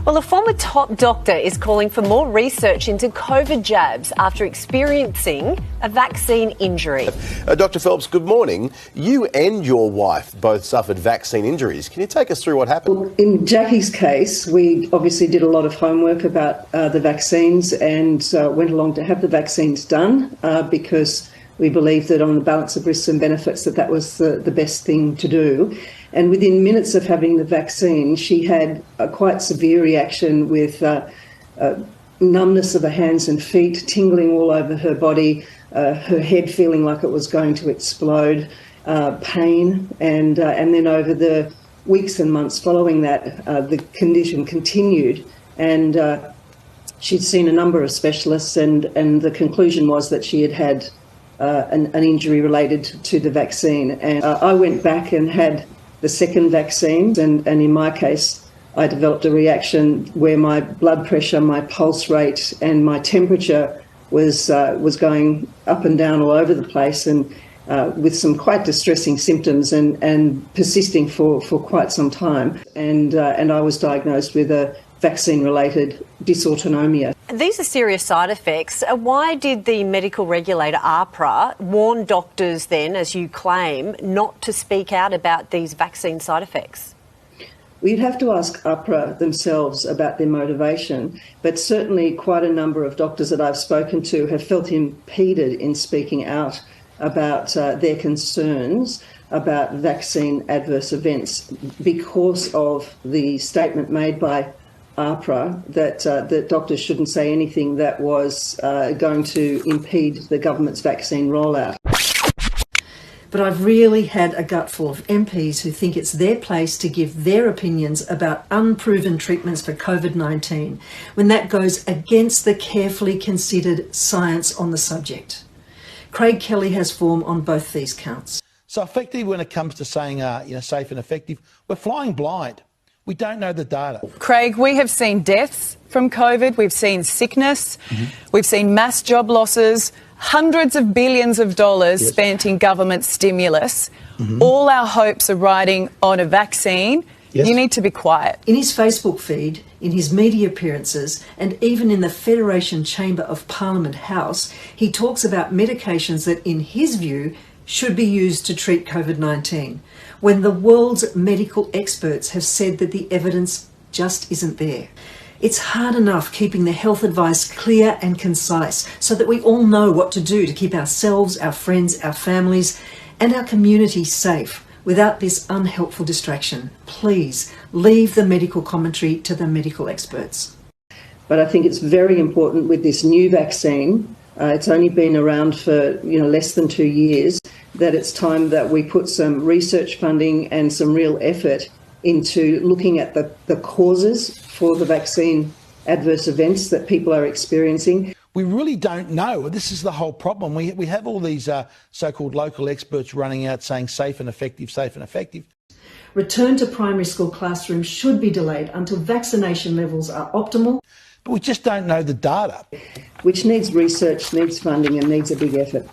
Well, a former top doctor is calling for more research into COVID jabs after experiencing a vaccine injury. Dr. Phelps, good morning. You and your wife both suffered vaccine injuries. Can you take us through what happened? Well, in Jackie's case, we obviously did a lot of homework about the vaccines and went along to have the vaccines done because we believed that on the balance of risks and benefits that was the best thing to do. And within minutes of having the vaccine, she had a quite severe reaction with numbness of her hands and feet, tingling all over her body, her head feeling like it was going to explode, pain, and then over the weeks and months following that, the condition continued. And she'd seen a number of specialists, and the conclusion was that she had an injury related to the vaccine. And I went back and had the second vaccine, and in my case, I developed a reaction where my blood pressure, my pulse rate, and my temperature was going up and down all over the place, and with some quite distressing symptoms and persisting for quite some time. And I was diagnosed with a vaccine-related dysautonomia. These are serious side effects. Why did the medical regulator, AHPRA, warn doctors then, as you claim, not to speak out about these vaccine side effects? We'd have to ask AHPRA themselves about their motivation, but certainly quite a number of doctors that I've spoken to have felt impeded in speaking out about their concerns about vaccine adverse events because of the statement made by AHPRA that doctors shouldn't say anything that was going to impede the government's vaccine rollout. But I've really had a gutful of MPs who think it's their place to give their opinions about unproven treatments for COVID-19 when that goes against the carefully considered science on the subject. Craig Kelly has form on both these counts. So effectively, when it comes to saying safe and effective, we're flying blind. We don't know the data. Craig, we have seen deaths from COVID. We've seen sickness. We've seen mass job losses, hundreds of billions of dollars spent in government stimulus. All our hopes are riding on a vaccine. You need to be quiet. In his Facebook feed, in his media appearances, and even in the Federation Chamber of Parliament House, he talks about medications that, in his view, should be used to treat COVID-19, when the world's medical experts have said that the evidence just isn't there. It's hard enough keeping the health advice clear and concise so that we all know what to do to keep ourselves, our friends, our families, and our community safe without this unhelpful distraction. Please leave the medical commentary to the medical experts. But I think it's very important with this new vaccine, it's only been around for less than 2 years, that it's time that we put some research funding and some real effort into looking at the causes for the vaccine adverse events that people are experiencing. We really don't know. This is the whole problem. We have all these so-called local experts running out saying safe and effective, safe and effective. Return to primary school classrooms should be delayed until vaccination levels are optimal. But we just don't know the data. Which needs research, needs funding and needs a big effort.